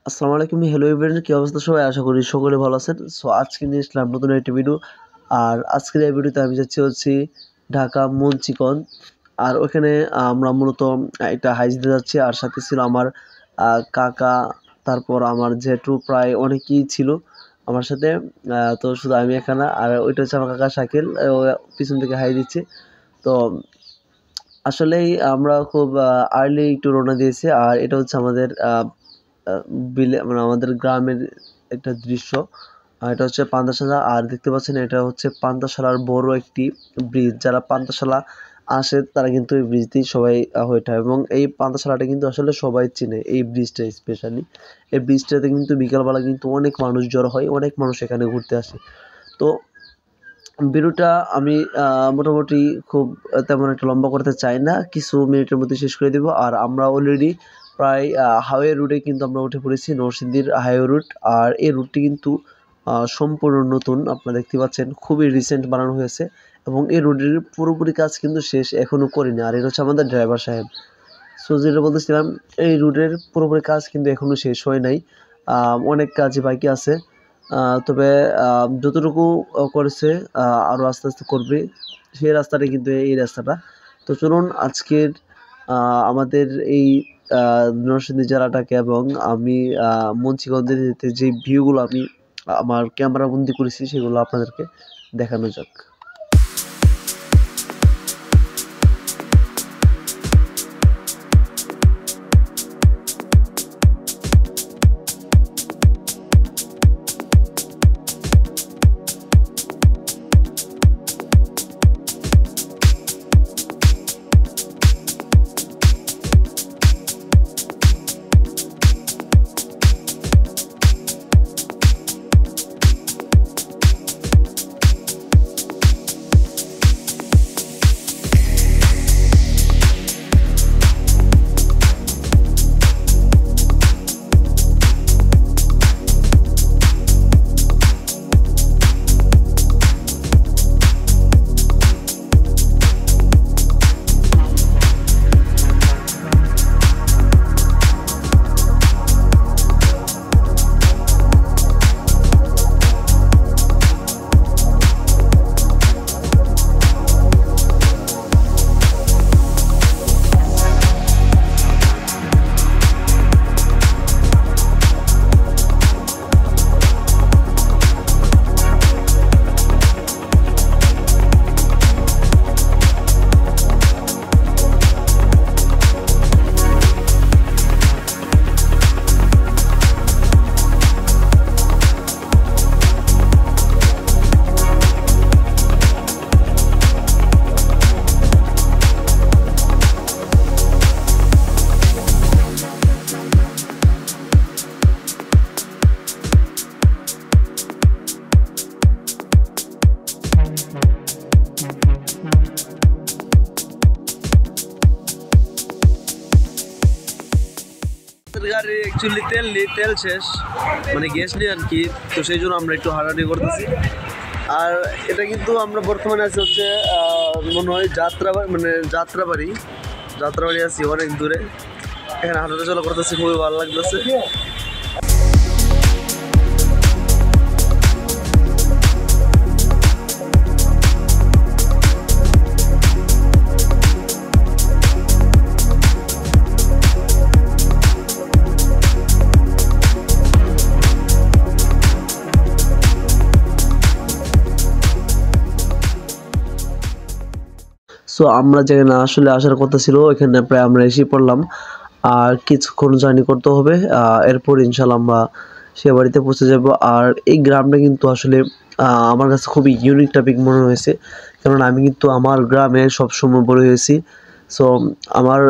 আসসালামু আলাইকুম, hello everyone, কি অবস্থা সবাই? আশা করি সকলে ভালো আছেন। সো আজকে নিয়ে আসলাম নতুন একটি ভিডিও। আর আজকের এই ভিডিওতে আমি যাচ্ছি ঢাকা মুন্সিগঞ্জ। আর ওখানে আমরা মূলত একটা হাইস দিতে যাচ্ছি। আর সাথে ছিল আমার কাকা, তারপর আমার জেঠু, প্রায় অনেকেই ছিল আমার সাথে। তো শুধু আমি এখানে, আর ওইটা হচ্ছে আমার কাকা শাকিল, ও পিছন থেকে হাই দিচ্ছে। তো আসলেই আমরা খুব আর্লি একটু রওনা দিয়েছি। আর এটা হচ্ছে আমাদের মানে আমাদের গ্রামের একটা দৃশ্য। এটা হচ্ছে পান্তাসালা। আর দেখতে পাচ্ছেন এটা হচ্ছে পান্তাসালার বড় একটি ব্রিজ। যারা পান্তাসালা আসে তারা কিন্তু এই ব্রিজ দিয়ে সবাই হয়ে থাকে, এবং এই পান্তাসালাটা কিন্তু আসলে সবাই চিনে, এই ব্রিজটা স্পেশালি। এই ব্রিজটাতে কিন্তু বিকালবেলা কিন্তু অনেক মানুষ জড়ো হয়, অনেক মানুষ এখানে ঘুরতে আসে। তো ভিডিওটা আমি মোটামুটি খুব তেমন একটা লম্বা করতে চাই না, কিছু মিনিটের মধ্যে শেষ করে দেব। আর আমরা অলরেডি প্রায় হাইওয়ে রুটে কিন্তু আমরা উঠে পড়েছি, নরসিংদীর হাইওয়ে রুট। আর এই রুটটি কিন্তু সম্পূর্ণ নতুন, আপনারা দেখতে পাচ্ছেন, খুবই রিসেন্ট বানানো হয়েছে। এবং এই রুটের পুরোপুরি কাজ কিন্তু শেষ এখনও করিনি। আর এটা হচ্ছে আমাদের ড্রাইভার সাহেব। সো যেটা বলতেছিলাম, এই রুটের পুরোপুরি কাজ কিন্তু এখনও শেষ হয় নাই, অনেক কাজই বাকি আছে। তবে যতটুকু করেছে আরও আস্তে আস্তে করবে, সেই রাস্তাটা কিন্তু এই রাস্তাটা। তো চলুন আজকের আমাদের এই নরসিংদী জেলাটাকে, এবং আমি মুন্সিগঞ্জের যে ভিউগুলো আমি আমার ক্যামেরা বন্দি করেছি সেগুলো আপনাদেরকে দেখানো যাক। গাড়ি অ্যাকচুয়ালি তেল শেষ, মানে গ্যাস নেই আর কি। তো সেই জন্য আমরা একটু হাঁটাহাঁটি করতেছি। আর এটা কিন্তু আমরা বর্তমানে আছি হচ্ছে মনে হয় যাত্রাবাড়ি আছি অনেক দূরে। এখানে হাঁটাটা চলা করতেছি, খুবই ভালো লাগতেছে। সো আমরা যেখানে আসলে আসার কথা ছিল ওইখানে প্রায় আমরা এসে পড়লাম। আর কিছুক্ষণ জার্নি করতে হবে, এরপর ইনশাল্লাহ আমরা সে বাড়িতে পৌঁছে যাব। আর এই গ্রামটা কিন্তু আসলে আমার কাছে খুবই ইউনিক টপিক মনে হয়েছে, কারণ আমি কিন্তু আমার গ্রামে সবসময় বড় হয়েছি। সো আমার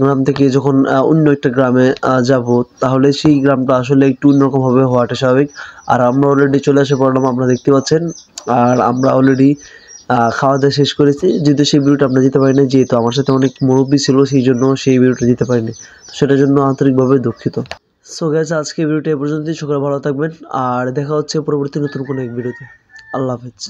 গ্রাম থেকে যখন অন্য একটা গ্রামে যাব, তাহলে সেই গ্রামটা আসলে একটু অন্যরকমভাবে হওয়াটা স্বাভাবিক। আর আমরা অলরেডি চলে এসে পড়লাম, আপনারা দেখতে পাচ্ছেন। আর আমরা অলরেডি খাওয়া দাওয়া শেষ করেছি, যেহেতু সেই ভিডিওটা আমরা দিতে পারিনি, যেহেতু আমার সাথে অনেক মুরব্বী ছিল, সেই জন্য সেই ভিডিওটা দিতে পারিনি। তো সেটার জন্য আন্তরিকভাবে দুঃখিত। সো গাইস, আজকে ভিডিওটা এ পর্যন্তই। সকলে ভালো থাকবেন, আর দেখা হচ্ছে পরবর্তী নতুন কোনো এক ভিডিওতে। আল্লাহ হাফেজ।